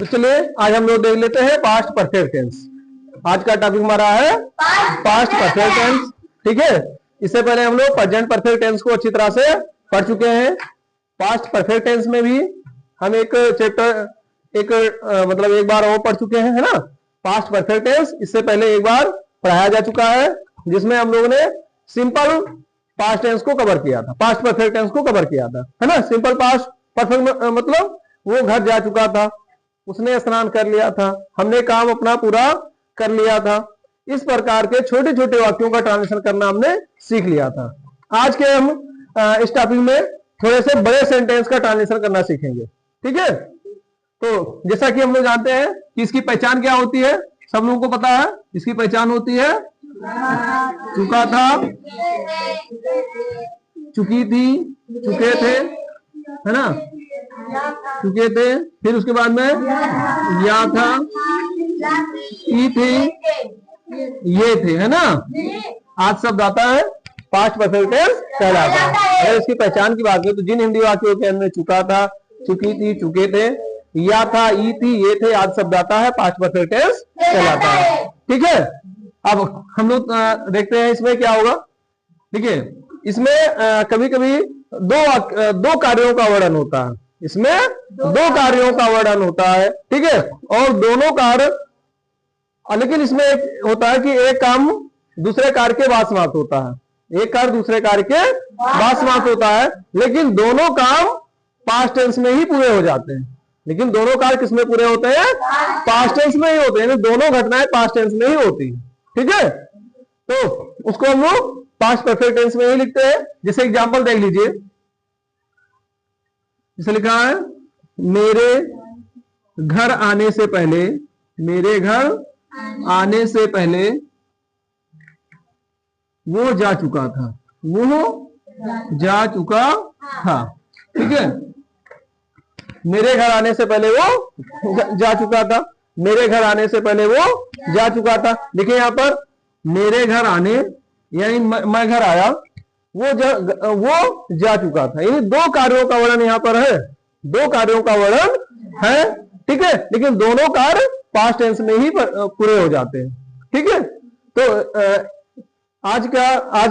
तो चलिए आज हम लोग देख लेते हैं पास्ट परफेक्ट टेंस। आज का टॉपिक हमारा है पास्ट परफेक्ट टेंस। ठीक है, इससे पहले हम लोग प्रेजेंट परफेक्ट टेंस को अच्छी तरह से पढ़ चुके हैं। पास्ट परफेक्ट टेंस में भी हम एक चैप्टर मतलब एक बार और पढ़ चुके हैं, है ना। पास्ट परफेक्ट टेंस इससे पहले एक बार पढ़ाया जा चुका है, जिसमें हम लोगों ने सिंपल पास्ट टेंस को कवर किया था, पास्ट परफेक्ट टेंस को कवर किया था, है ना। सिंपल पास्ट परफेक्ट मतलब वो घर जा चुका था, उसने स्नान कर लिया था, हमने काम अपना पूरा कर लिया था। इस प्रकार के छोटे छोटे वाक्यों का ट्रांसलेशन करना हमने सीख लिया था। आज के हम इस टॉपिक में थोड़े से बड़े सेंटेंस का ट्रांसलेशन करना सीखेंगे। ठीक है, तो जैसा कि हम लोग जानते हैं कि इसकी पहचान क्या होती है, सब लोगों को पता है। इसकी पहचान होती है चुका था, चुकी थी, चुके थे, है ना, चुके थे। फिर उसके बाद में या था, ई थी, ये थे, है ना। आज शब्द आता है पास्ट परफेक्ट टेंस कहलाता है। अगर इसकी पहचान की बात करें तो जिन हिंदी वाक्यों के अंदर चुका था, चुकी थी, चुके थे, या था, ई थी, ये थे, आज शब्द आता है पास्ट परफेक्ट टेंस कहलाता है। ठीक है, अब हम लोग देखते हैं इसमें क्या होगा। देखिए, इसमें कभी कभी दो कार्यों का वर्णन होता है। इसमें दो कार्यों का वर्णन होता है, ठीक है, और दोनों कार्य, लेकिन इसमें एक होता है कि एक काम दूसरे कार्य के बाद समाप्त होता है, एक कार्य दूसरे कार्य के बाद समाप्त होता है, लेकिन दोनों काम पास्ट टेंस में ही पूरे हो जाते हैं। लेकिन दोनों कार्य किसमें पूरे होते हैं? पास्ट टेंस में ही होते हैं। दोनों घटनाएं पास्ट टेंस में ही होती है। ठीक है, तो उसको हम लोग पास्ट परफेक्ट टेंस में ही लिखते हैं। जैसे एग्जांपल देख लीजिए, जैसे लिखा है मेरे घर आने से पहले, मेरे घर आने से पहले वो जा चुका था, वो जा चुका था। ठीक है, मेरे घर आने से पहले वो जा चुका था, मेरे घर आने से पहले वो जा चुका था। देखिए यहां पर मेरे घर आने यानी मैं घर आया, वो जा चुका था, यानी दो कार्यों का वर्णन यहां पर है, दो कार्यों का वर्णन है। ठीक है, लेकिन दोनों कार्य पास्ट टेंस में ही पूरे हो जाते हैं। ठीक है, तो आज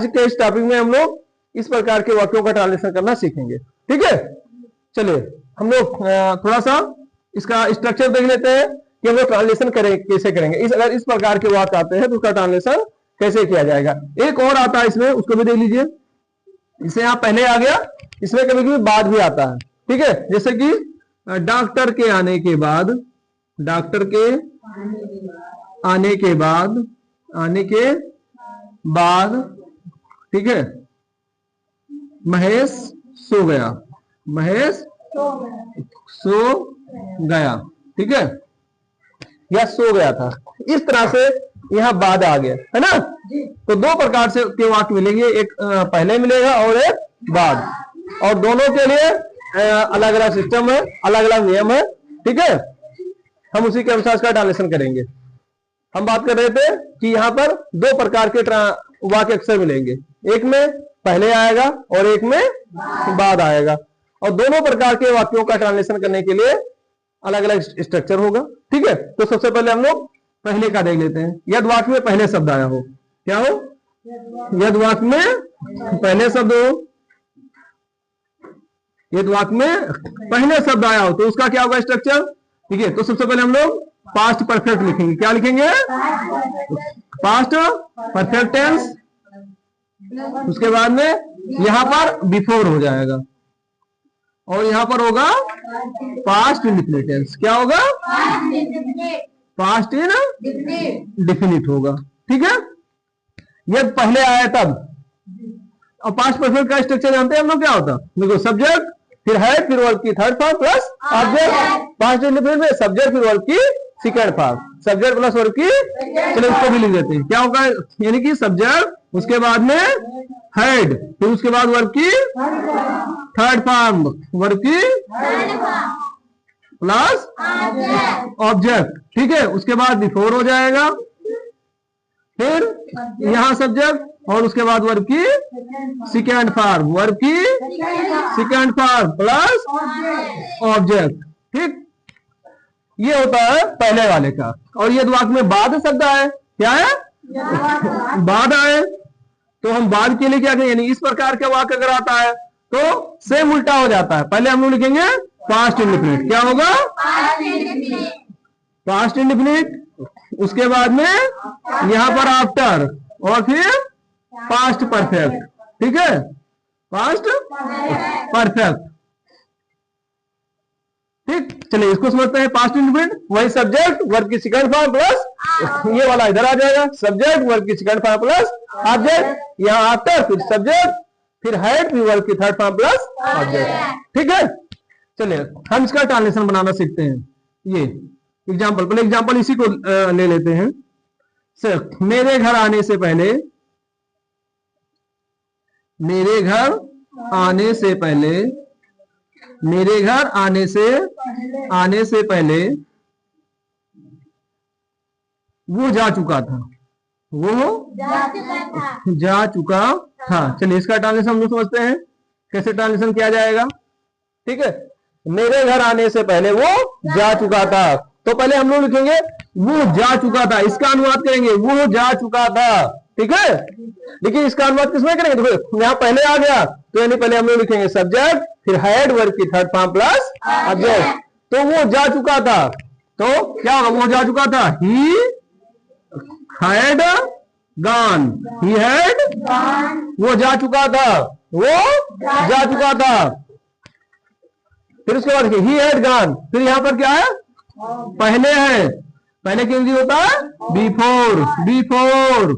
के इस टॉपिक में हम लोग इस प्रकार के वाक्यों का ट्रांसलेशन करना सीखेंगे। ठीक है, चलिए हम लोग थोड़ा सा इसका स्ट्रक्चर देख लेते हैं कि हम लोग ट्रांसलेशन कैसे करेंगे। अगर इस प्रकार के वाक्य आते हैं तो उसका ट्रांसलेशन कैसे किया जाएगा। एक और आता है इसमें, उसको भी देख लीजिए। इसे यहां पहले आ गया, इसमें कभी कभी बाद भी आता है। ठीक है, जैसे कि डॉक्टर के आने के बाद, डॉक्टर के आने के बाद, आने के बाद, ठीक है, महेश सो गया, महेश सो गया। ठीक है, या सो गया था। इस तरह से यहां बाद आ गया, है ना। तो दो प्रकार से के वाक्य मिलेंगे, एक पहले मिलेगा और एक बाद, और दोनों के लिए अलग अलग सिस्टम है, अलग अलग नियम है। ठीक है, हम उसी के अनुसार इसका ट्रांसलेशन करेंगे। हम बात कर रहे थे कि यहाँ पर दो प्रकार के वाक्य अक्सर मिलेंगे, एक में पहले आएगा और एक में बाद आएगा, और दोनों प्रकार के वाक्यों का ट्रांसलेशन करने के लिए अलग अलग स्ट्रक्चर होगा। ठीक है, तो सबसे पहले हम लोग पहले का देख लेते हैं। यदि वाक्य में पहले शब्द आया हो, क्या हो? यदि वाक्य में पहले शब्द हो, यदि वाक्य में पहले शब्द आया हो तो उसका क्या होगा स्ट्रक्चर? ठीक है, तो सबसे पहले हम लोग पास्ट परफेक्ट लिखेंगे। क्या लिखेंगे? Past perfect tense. उसके बाद में यहां पर बिफोर हो जाएगा, और यहां पर होगा पास्ट इंडिफिनिट टेंस। क्या होगा? पास्ट इंडिफिनिट होगा। ठीक है, यदि पहले आया तब। और पास्ट परफेक्ट का स्ट्रक्चर जानते हैं हम लोग क्या होता है? देखो, सब्जेक्ट, फिर है, फिर वर्ब की third form plus object. Past indefinite में सब्जेक्ट फिर वर्ब की second form, subject plus verb की। चलो इसको भी लिख देते हैं। क्या होगा? यानी कि सब्जेक्ट, उसके बाद में हेड, फिर उसके बाद वर्ब की थर्ड फॉर्म, वर्ब की प्लस ऑब्जेक्ट। ठीक है, उसके बाद बिफोर हो जाएगा, फिर यहां सब्जेक्ट, और उसके बाद वर्ब की सेकंड फॉर्म, वर्ब की सेकंड फॉर्म प्लस ऑब्जेक्ट। ठीक, ये होता है पहले वाले का। और ये वाक्य में बाद शब्द आए, क्या है, बाद आए, तो हम बाद के लिए क्या करें, यानी इस प्रकार का वाक्य अगर आता है तो सेम उल्टा हो जाता है। पहले हम लोग लिखेंगे पास्ट इंडेफिनिट, क्या होगा, पास्ट इंडेफिनिट, उसके बाद में यहां पर आफ्टर, और फिर पास्ट परफेक्ट, ठीक है, पास्ट परफेक्ट, ठीक। चलिए इसको समझते हैं। पास्ट इंडेफिनिट वही सब्जेक्ट वर्ब की सेकंड फॉर्म प्लस ये वाला इधर आ जाएगा, सब्जेक्ट वर्ब की सेकंड फॉर्म प्लस ऑब्जेक्ट, यहाँ आफ्टर, फिर सब्जेक्ट, फिर हेड, फिर वर्ब की थर्ड फॉर्म प्लस ऑब्जेक्ट, ठीक है। चलिए हम इसका ट्रांसलेशन बनाना सीखते हैं। ये एग्जाम्पल, पहले एग्जाम्पल इसी को ले लेते हैं। सर, मेरे घर आने से पहले, मेरे घर आने से पहले, मेरे घर आने से पहले वो जा चुका था, वो जा चुका था। चलिए इसका ट्रांसलेशन हम लोग समझते हैं, कैसे ट्रांसलेशन किया जाएगा, ठीक है। मेरे घर आने से पहले वो जा चुका था, तो पहले हम लोग लिखेंगे वो जा चुका था, इसका अनुवाद करेंगे वो जा चुका था, ठीक है। लेकिन इसका अनुवाद किसमें करेंगे, देखो यहाँ पहले आ गया, तो यानी पहले हम लोग लिखेंगे सब्जेक्ट, फिर हेड, वर्ब की थर्ड फॉर्म प्लस ऑब्जेक्ट, तो वो जा चुका था, तो क्या होगा, वो जा चुका था, he had gone, he had, वो जा चुका था, वो जा चुका था। फिर उसके बाद ही हैड गॉन, फिर यहां पर क्या है, पहले है, पहले की इंग्लिश होता है बिफोर, बिफोर,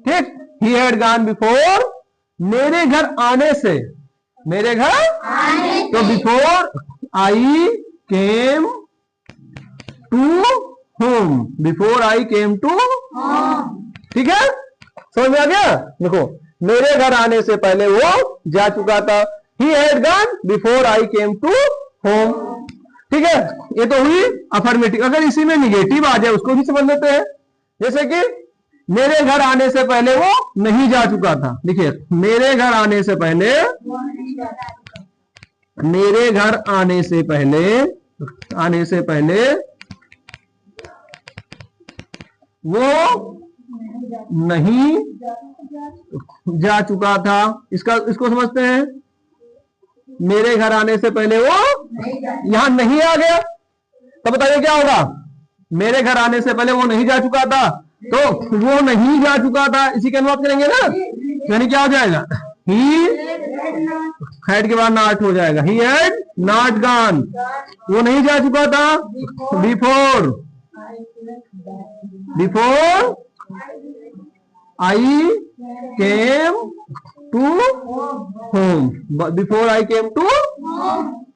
ठीक। ही हैड गॉन बिफोर, मेरे घर आने से, मेरे घर तो before I came to home, before I came to, ठीक है, समझ में आ गया। देखो मेरे घर आने से पहले वो जा चुका था, he had gone before I came to home, ठीक है। ये तो हुई अफर्मेटिव। अगर इसी में निगेटिव आ जाए उसको भी समझ लेते हैं, जैसे कि मेरे घर आने से पहले वो नहीं जा चुका था। देखिए मेरे घर आने से पहले, मेरे घर आने से पहले, आने से पहले वो नहीं जा चुका था। इसको समझते हैं, मेरे घर आने से पहले वो यहां नहीं आ गया, तो बताइए क्या होगा, मेरे घर आने से पहले वो नहीं जा चुका था, तो वो नहीं जा चुका था, इसी के अनुवाद करेंगे ना, यानी क्या हो जाएगा, ही हैड के बाद नॉट हो जाएगा, ही हैड नॉट गॉन, वो नहीं जा चुका था before, before I came to home, before I came to,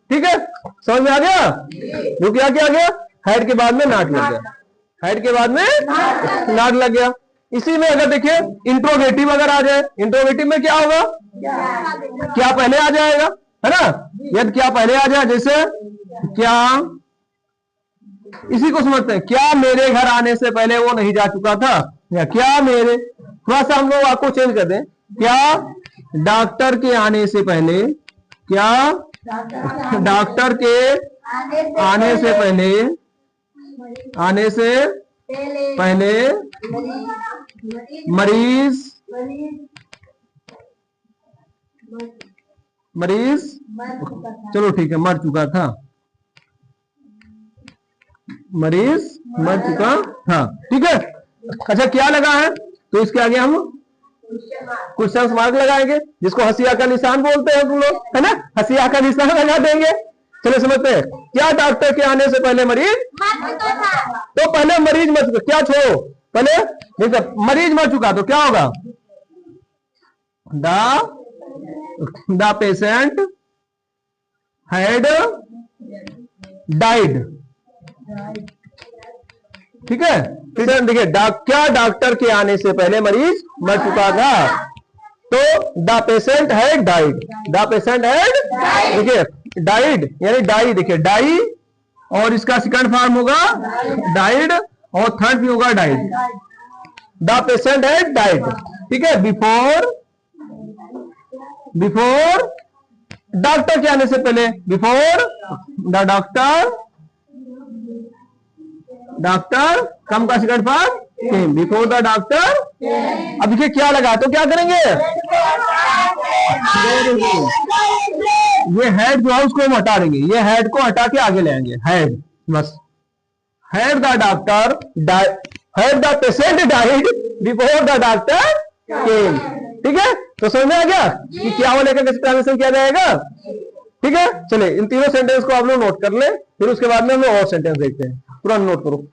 ठीक है, समझ में आ गया। जो क्या क्या गया, हेड के बाद में नॉट लग गया, हेड के बाद में नॉट लग गया। इसी में अगर देखिए इंट्रोगेटिव अगर आ जाए, इंट्रोगेटिव में क्या होगा, क्या पहले आ जाएगा, है ना, यदि क्या पहले आ जाए, जैसे क्या, इसी को समझते हैं, क्या मेरे घर आने से पहले वो नहीं जा चुका था, या क्या मेरे, थोड़ा सा हम लोग आपको चेंज कर दें, क्या डॉक्टर के आने से पहले, क्या डॉक्टर के आने से पहले, आने से पहले मरीज, मरीज, चलो ठीक है, मर चुका था, मरीज मर चुका था, ठीक है। अच्छा क्या लगा है, तो इसके आगे हम क्वेश्चन मार्क लगाएंगे, जिसको हंसिया का निशान बोलते हैं तुम लोग, है ना, हंसिया का निशान लगा देंगे। चलो समझते हैं, क्या डॉक्टर के आने से पहले मरीज मर चुका था, तो पहले मरीज मर चुका, क्या छोड़ो पहले, देखो मरीज मर चुका तो क्या होगा, द पेशेंट हैड डाइड, ठीक है। फिर देखिए क्या डॉक्टर के आने से पहले मरीज मर चुका था, तो the patient had died, the patient had, देखिए डाइड यानी डाई, देखिए डाई, और इसका सेकंड फॉर्म होगा डाइड, और थर्ड भी होगा died, the patient had died, ठीक है। बिफोर, बिफोर डॉक्टर के आने से पहले, बिफोर द डॉक्टर डॉक्टर कम का second form came, before the doctor. अब देखिए क्या लगा तो क्या करेंगे, ये हेड जो है उसको हम हटा देंगे, ये हेड को हटा के आगे लेंगे, हेड बस। Head the doctor, head the patient died before the doctor केम। ठीक है, तो समझ में आ गया कि क्या होने का कैसे ट्रांसलेशन किया जाएगा। ठीक है, चले इन तीनों सेंटेंस को आप लोग नोट कर ले, फिर उसके बाद में हम लोग और सेंटेंस देखते हैं। तुरंत नोट करो।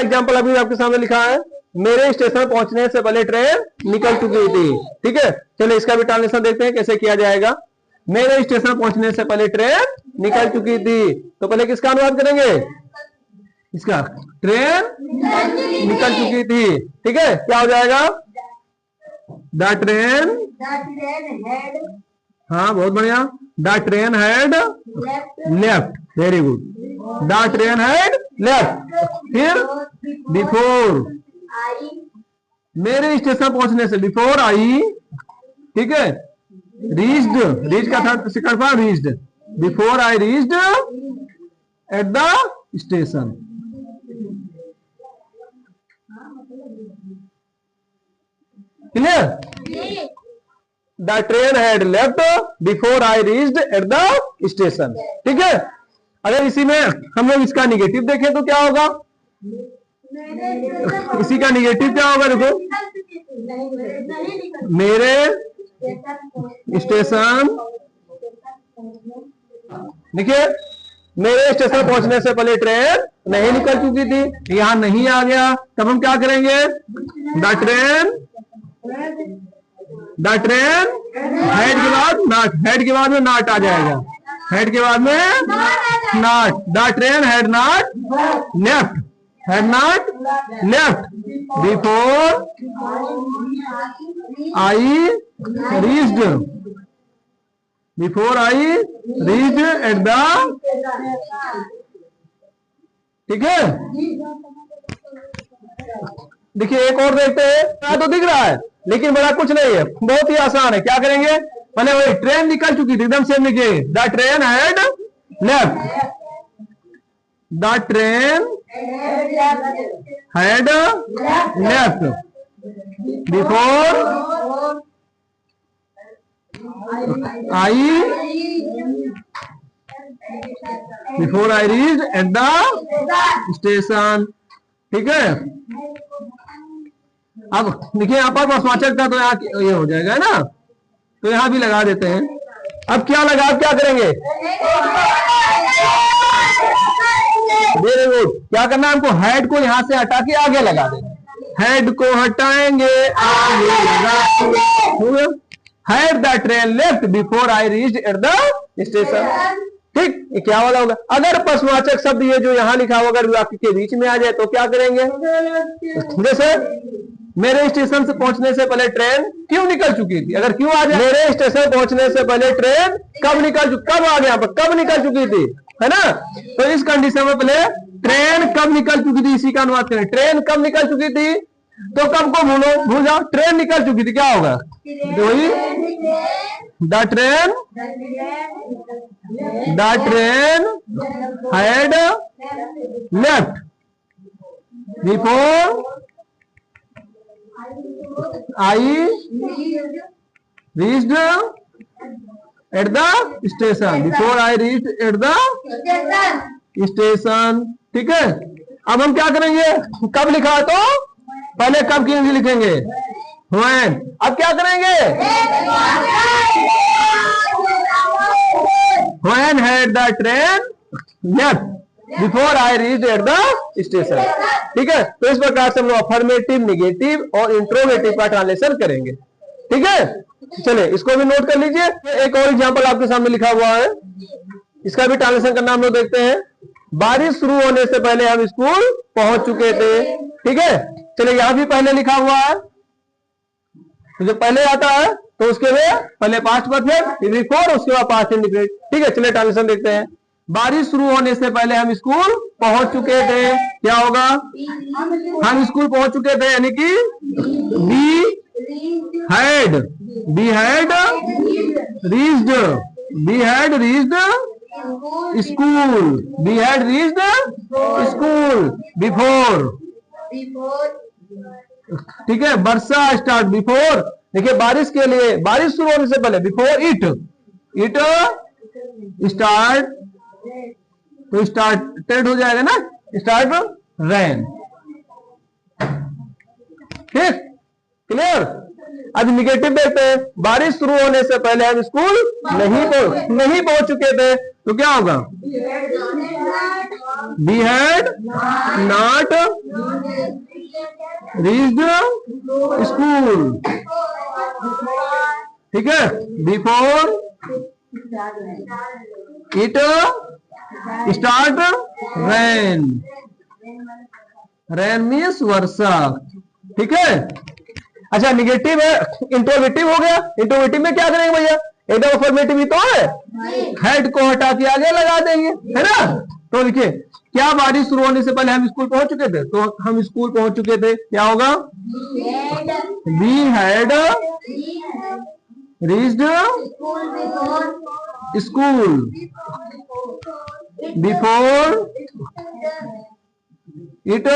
एग्जाम्पल अभी आपके सामने लिखा है, मेरे स्टेशन पहुंचने से पहले ट्रेन निकल चुकी थी। ठीक है, चलिए इसका भी ट्रांसलेशन देखते हैं कैसे किया जाएगा। मेरे स्टेशन पहुंचने से पहले ट्रेन निकल चुकी थी, तो पहले किसका अनुवाद करेंगे, इसका, ट्रेन निकल चुकी थी। ठीक है, क्या हो जाएगा, द ट्रेन, हाँ बहुत बढ़िया, the train had left, very good, the train had left. फिर बिफोर, मेरे स्टेशन पहुंचने से, बिफोर आई, ठीक है, रीच्ड, रीच का था second form reached, before I reached at the station. Clear, the train had left before I reached at the station. ठीक है, अगर इसी में हम लोग इसका निगेटिव देखें तो क्या होगा, इसी का निगेटिव क्या होगा, देखो, मेरे स्टेशन, देखिए मेरे स्टेशन पहुंचने से पहले ट्रेन नहीं निकल चुकी थी, यहां नहीं आ गया, तब हम क्या करेंगे, the train, the train head के बाद नॉट, हेड के बाद में नॉट आ जाएगा, हेड के बाद में not, the train had not left, had not left before I reached, before I reached at the, ठीक है। देखिए एक और देखते हैं, तो दिख रहा है लेकिन बड़ा कुछ नहीं है, बहुत ही आसान है। क्या करेंगे, पहले वही ट्रेन निकल चुकी थी, एकदम सेम लिखिए, the train had left, the train had left before I, before I reached at the station. ठीक है, अब देखिए यहाँ पर बसवाचक था तो यहाँ ये हो जाएगा है ना, तो यहाँ भी लगा देते हैं। अब क्या लगा, क्या करेंगे, वेरी गुड, क्या करना है हमको, हेड को यहाँ से हटा के आगे लगा देंगे, हेड को हटाएंगे आगे लगाएंगे, had the train left before I reached at the station. ठीक, ये क्या वाला होगा, अगर प्रश्नवाचक शब्द ये जो यहाँ लिखा होगा अगर वाक्य के बीच में आ जाए तो क्या करेंगे, जैसे मेरे स्टेशन से पहुंचने से पहले ट्रेन क्यों निकल चुकी थी, अगर क्यों आ जाए, मेरे स्टेशन पहुंचने से पहले ट्रेन कब निकल चुकी, कब आ गया, कब निकल चुकी थी, है ना। तो इस कंडीशन में पहले ट्रेन कब निकल चुकी थी, इसी का अनुवाद करें, ट्रेन कब निकल चुकी थी, तो कब को भूल जाओ, ट्रेन निकल चुकी थी, क्या होगा, वही the train had left before I reached at the station, before I reached at the station. ठीक है, अब हम क्या करेंगे, कब लिखा तो पहले कब की लिखेंगे, when। अब क्या करेंगे, when had the train left before I reached at the station। ठीक है, तो इस प्रकार से हम लोग अफर्मेटिव, निगेटिव और इंट्रोगेटिव का ट्रांसलेशन करेंगे। ठीक है, चलिए इसको भी नोट कर लीजिए। एक और एग्जांपल आपके सामने लिखा हुआ है, इसका भी ट्रांसलेशन करना हम लोग देखते हैं। बारिश शुरू होने से पहले हम स्कूल पहुंच चुके थे। ठीक है, चलिए यहां भी पहले लिखा हुआ है, तो जो पहले आता है तो उसके लिए पहले पास्ट परफेक्ट, बिफोर, उसके बाद पास्ट इंडिफिनिट। ठीक है, चलिए ट्रांसलेशन देखते हैं। बारिश शुरू होने से पहले हम स्कूल पहुंच चुके थे, क्या होगा, हम स्कूल पहुंच चुके थे, यानी कि we had reached school, we had reached school before, ठीक है। वर्षा स्टार्ट बिफोर, देखिए बारिश के लिए, बारिश शुरू होने से पहले बिफोर इट स्टार्ट, तो स्टार्टेड हो जाएगा ना, स्टार्ट रेन, ठीक, क्लियर। अब निगेटिव देखते हैं, बारिश शुरू होने से पहले हम स्कूल नहीं पहुंच चुके थे, तो क्या होगा, we had not reached school, ठीक है। Before it start rain, rain means वर्षा, ठीक है। अच्छा निगेटिव है, इंट्रोगेटिव हो गया। इंट्रोगेटिव में क्या करेंगे भैया, एकदम अफर्मेटिव ही तो है, हेड को हटा के आगे लगा देंगे, है ना। तो देखिए क्या बारिश शुरू होने से पहले हम स्कूल पहुंच चुके थे, तो हम स्कूल पहुंच चुके थे, क्या होगा, we had reached school before it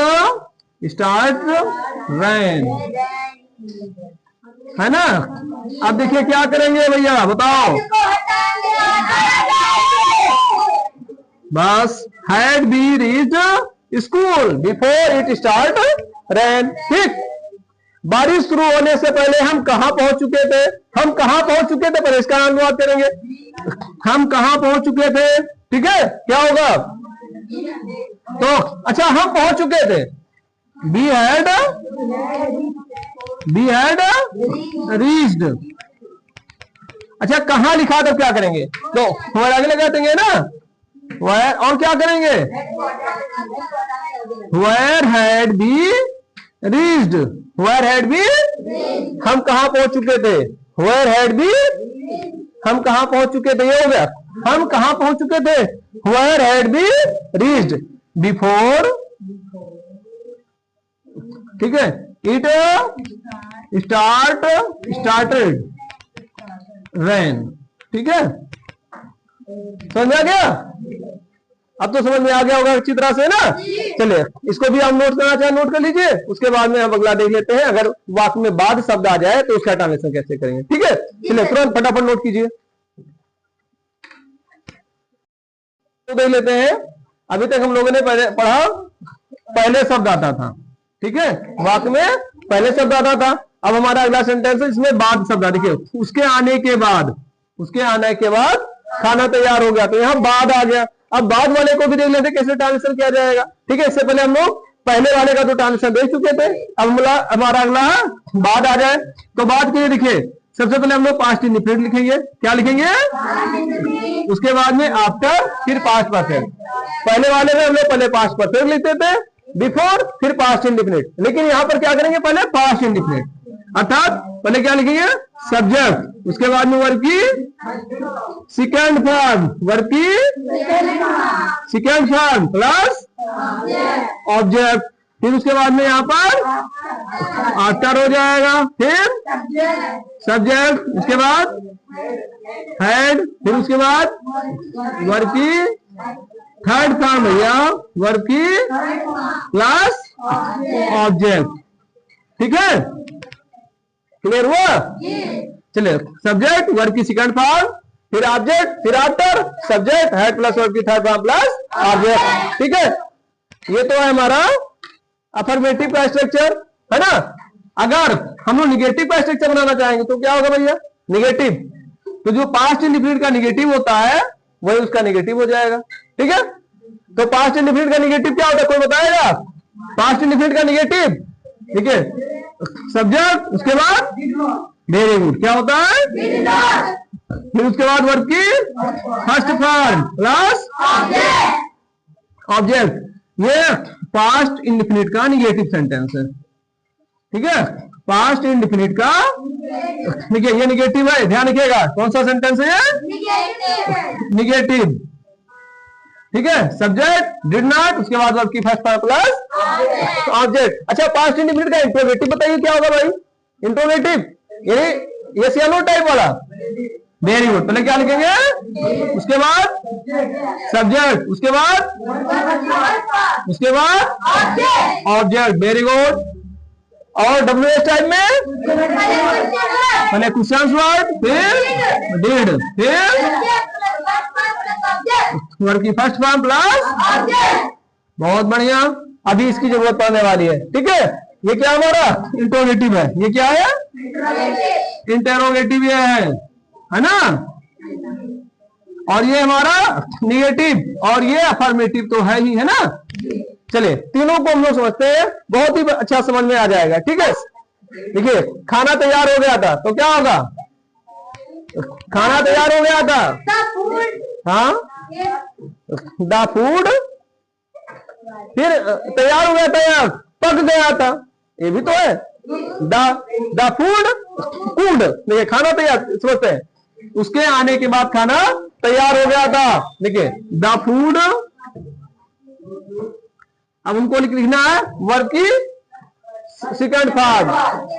start rain, है ना। अब देखिए क्या करेंगे भैया, बताओ, बस had be reached school before it start rain, ठीक। बारिश शुरू होने से पहले हम कहां पहुंच चुके थे, हम कहां पहुंच चुके थे, पर इसका अनुवाद करेंगे, हम कहां पहुंच चुके थे, ठीक है। क्या होगा, तो अच्छा हम पहुंच चुके थे, वी हैड रीच्ड, अच्छा कहां लिखा तो क्या करेंगे, तो हमारे आगे लगा देंगे ना, वेयर, और क्या करेंगे, where had be reached, where had be, हम कहां पहुंच चुके थे, वेयर हैड बी, हम कहां पहुंच चुके थे, ये हो गया, हम कहां पहुंच चुके थे, where had be reached before, ठीक है, इट स्टार्टेड रेन, ठीक है। समझ में आ गया, अब तो समझ में आ गया होगा अच्छी तरह से ना। चलिए इसको भी आप नोट करना चाहे नोट कर लीजिए, उसके बाद में हम अगला देख लेते हैं, अगर वाक्य में बाद शब्द आ जाए तो उसका ट्रांसलेशन कैसे करेंगे, ठीक है। चलिए तुरंत फटाफट नोट कीजिए, तो देख लेते हैं। अभी तक हम लोगों ने पढ़ा पहले शब्द आता था, ठीक है, वाक्य में पहले शब्द आता था। अब हमारा अगला सेंटेंस है, इसमें बाद शब्द, देखिए उसके आने के बाद खाना तैयार हो गया, तो यहाँ बाद आ गया। अब बाद वाले को भी देख लेते कैसे ट्रांसलेशन किया जाएगा, ठीक है। इससे पहले हम लोग पहले वाले का तो ट्रांसलेशन देख चुके थे, अब हमारा अगला बाद आ जाए, तो बाद के लिए देखिए सबसे पहले हम लोग पास्ट इंडिफिनिट लिखेंगे, क्या लिखेंगे, उसके बाद में आफ्टर, फिर पास्ट परफेक्ट। पहले वाले में हम लोग पहले पास्ट परफेक्ट लिखते थे, बिफोर, फिर पास्ट इंडिफिनिट, लेकिन यहां पर क्या करेंगे, पहले पास्ट इंडिफिनिट, अर्थात पहले क्या लिखेंगे, सब्जेक्ट, उसके बाद में वर्ब की सेकंड फॉर्म, वर्ब की सेकंड फॉर्म प्लस ऑब्जेक्ट, फिर उसके बाद में यहाँ पर आफ्टर हो जाएगा, फिर सब्जेक्ट, उसके बाद हेड, फिर उसके बाद वर्ब की थर्ड फॉर्म भैया, वर्ब की प्लस ऑब्जेक्ट, ठीक है, क्लियर हुआ। चलिए सब्जेक्ट, वर्ब की सेकंड फॉर्म, फिर ऑब्जेक्ट, फिर after, subject, head plus verb की थर्ड फॉर्म प्लस ऑब्जेक्ट, ठीक है। ये तो है हमारा अफर्मेटिव का स्ट्रक्चर, है ना। अगर हम लोग निगेटिव का स्ट्रक्चर बनाना चाहेंगे तो क्या होगा भैया, निगेटिव, तो जो पास्ट इंडिफिनिट का निगेटिव होता है वही उसका निगेटिव हो जाएगा, ठीक है। तो पास्ट इंडिफिनिट का निगेटिव क्या होता है, कोई बताएगा, पास्ट इंडिफिनिट का निगेटिव, ठीक है, सब्जेक्ट, उसके बाद वेरी गुड, क्या होता है, फिर उसके बाद वर्ब की फर्स्ट फॉर्म प्लस ऑब्जेक्ट, ये पास्ट इंडिफिनिट का निगेटिव सेंटेंस है, ठीक है। पास्ट इंडिफिनिट का, देखिए ये निगेटिव है, ध्यान रखिएगा, कौन सा सेंटेंस है ये, निगेटिव, ठीक है। सब्जेक्ट डिड नॉट, उसके बाद वर्ब की फर्स्ट फॉर्म प्लस ऑब्जेक्ट। अच्छा पास्ट इंडिफिनिट का इंट्रोगेटिव बताइए क्या होगा भाई, इंट्रोगेटिव, ये यस या नो टाइप वाला, वेरी गुड। पहले क्या लिखेंगे, उसके बाद सब्जेक्ट, उसके बाद ऑब्जेक्ट। Very good. और WH टाइप में पहले क्वेश्चन वर्ड, फिर डिड, फिर वर्ड की फर्स्ट फॉर्म प्लस। बहुत बढ़िया। अभी इसकी जरूरत पड़ने वाली है, ठीक है। ये क्या हमारा इंटरोगेटिव है, ये क्या है इंटरोगेटिव है ना। और ये हमारा निगेटिव और ये अफर्मेटिव तो है ही, है ना। चलिए तीनों को हम लोग समझते हैं, बहुत ही अच्छा समझ में आ जाएगा, ठीक है। देखिए खाना तैयार हो गया था तो क्या होगा, खाना तैयार हो गया था, हाँ द फूड, फिर तैयार हो गया था या पक गया था, ये भी तो है। द फूड कुड, देखिए खाना तैयार समझते हैं, उसके आने के बाद खाना तैयार हो गया था। देखिए द फूड, अब उनको लिखना है वर्ब की सेकंड फॉर्म,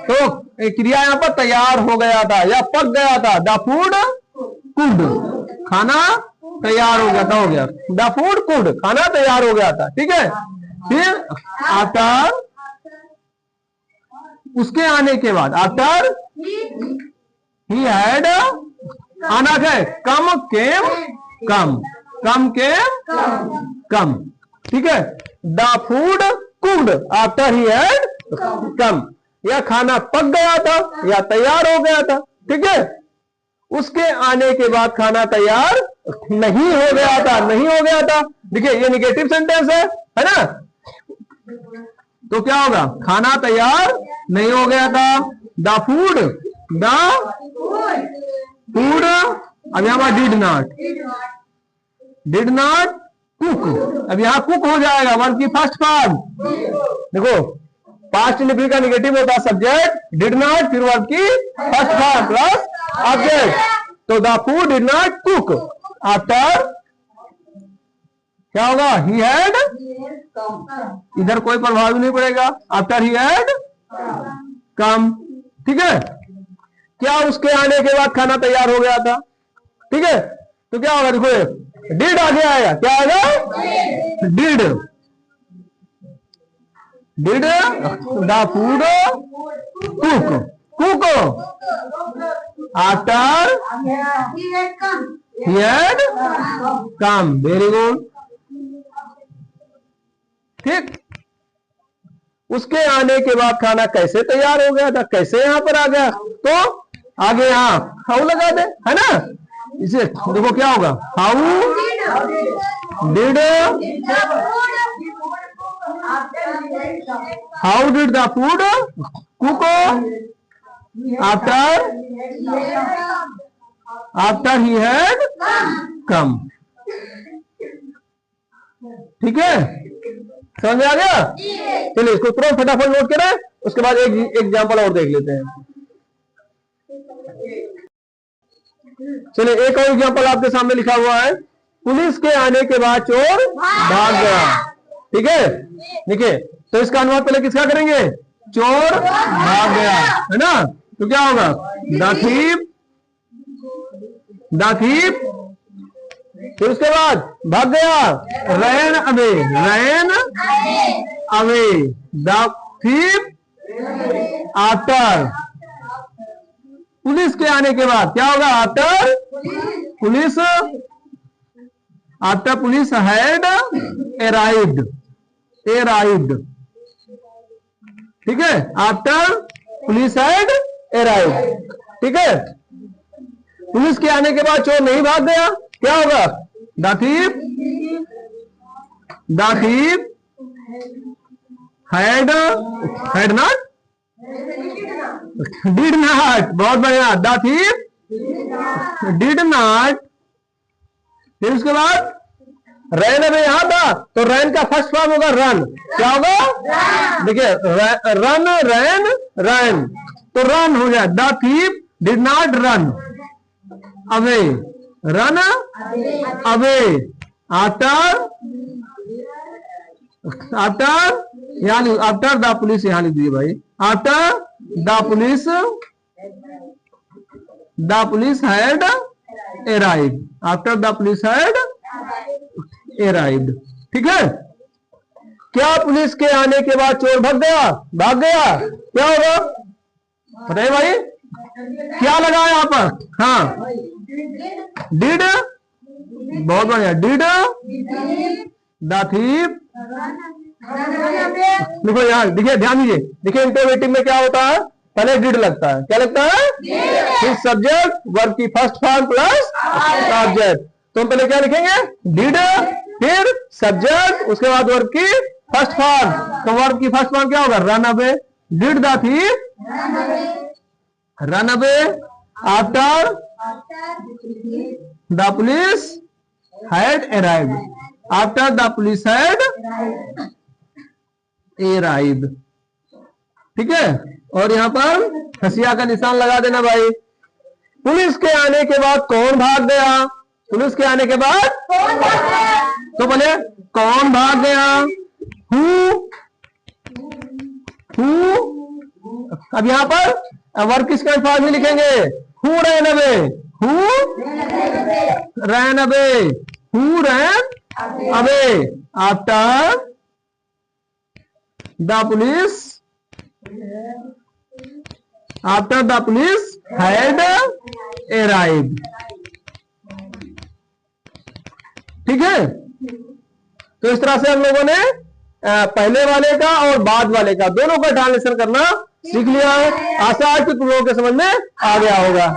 तो क्रिया यहां पर तैयार हो गया था या पक गया था। द फूड कुड, खाना तैयार हो गया था, हो गया द फूड कुड, खाना तैयार हो गया था, ठीक है। फिर आफ्टर, उसके आने के बाद आफ्टर ही हैड, आना है कम केम कम, कम केम कम, ठीक है। The food cooked after he had come, या खाना पक गया था या तैयार हो गया था, ठीक है। उसके आने के बाद खाना तैयार नहीं हो गया था, नहीं हो गया था। देखिए ये नेगेटिव सेंटेंस है ना। तो क्या होगा, खाना तैयार नहीं हो गया था। द फूड अब यहां पर डिड नॉट कुक, अब यहां कुक हो जाएगा वर्ब की फर्स्ट फॉर्म। देखो पास्ट इंडेफिनिट का नेगेटिव होता है सब्जेक्ट, डिड नॉट, फिर वर्ब की फर्स्ट फॉर्म प्लस ऑब्जेक्ट। तो the food did not cook after, क्या होगा, ही हैड, इधर कोई प्रभाव नहीं पड़ेगा, आफ्टर ही हैड कम, ठीक है। क्या उसके आने के बाद खाना तैयार हो गया था, ठीक है। तो क्या होगा, देखो डिड आगे आएगा, क्या आएगा, did the food cook after he had come. Very good, ठीक। उसके आने के बाद खाना कैसे तैयार हो गया था, कैसे यहां पर आ गया, तो आगे यहां हाउ लगा दे, है ना। इसे देखो क्या होगा, how did the food cook after he had come, ठीक है। समझ में आ गया। चलिए इसको तुरंत फटाफट नोट करें, उसके बाद एक एग्जाम्पल और देख लेते हैं। चलिए एक और एग्जाम्पल आपके सामने लिखा हुआ है, पुलिस के आने के बाद चोर भाग गया, ठीक है। देखिए तो इसका अनुवाद पहले किसका करेंगे, चोर भाग गया, है ना। तो क्या होगा, द थीप, फिर उसके बाद भाग गया, ran away, the thief after, police के आने के बाद क्या होगा, आफ्टर पुलिस हैड अराइव्ड, ठीक है। आफ्टर पुलिस हैड अराइव्ड, ठीक है। पुलिस के आने के बाद चोर नहीं भाग गया, क्या होगा, the thief had not, did not, बहुत बढ़िया, द थीप डिड नॉट। फिर उसके बाद रैन अवे यहां था, तो रैन का फर्स्ट फॉर्म होगा रन, क्या होगा, देखिए रन, तो रन हो जाए, the thief did not run away, run away after the police, यहां लिख दीजिए भाई, after the police had arrived. After the police had arrived. ठीक है। क्या पुलिस के आने के बाद चोर भाग गया? क्या होगा बताइए भाई, क्या लगा यहाँ पर? हाँ, डिड, बहुत बढ़िया, डिड द थीफ, देखो यहाँ देखिए, ध्यान दीजिए, देखिए इंटरोगेटिव में क्या होता है, पहले डिड लगता है, क्या लगता है? फिर सब्जेक्ट, वर्ब की फर्स्ट फॉर्म प्लस ऑब्जेक्ट। तो हम पहले क्या लिखेंगे? डिड, फिर सब्जेक्ट, उसके बाद वर्ब की फर्स्ट फॉर्म। तो वर्ब की फर्स्ट फॉर्म क्या होगा? Run away. Did the thief run away after the police had arrived. After the police had arrived. ठीक है। और यहाँ पर हंसिया का निशान लगा देना भाई। पुलिस के आने के बाद कौन भाग गया? पुलिस के आने के बाद तो बोले कौन भाग गया? हु। अब यहाँ पर वर्ब किसके अल्फाज में लिखेंगे? Who ran away, who ran away, who ran away after the police had arrived. ठीक है। तो इस तरह से हम लोगों ने पहले वाले का और बाद वाले का दोनों का ट्रांसलेशन करना सीख लिया है। आशा है कि तुम लोगों के समझ में आ गया होगा।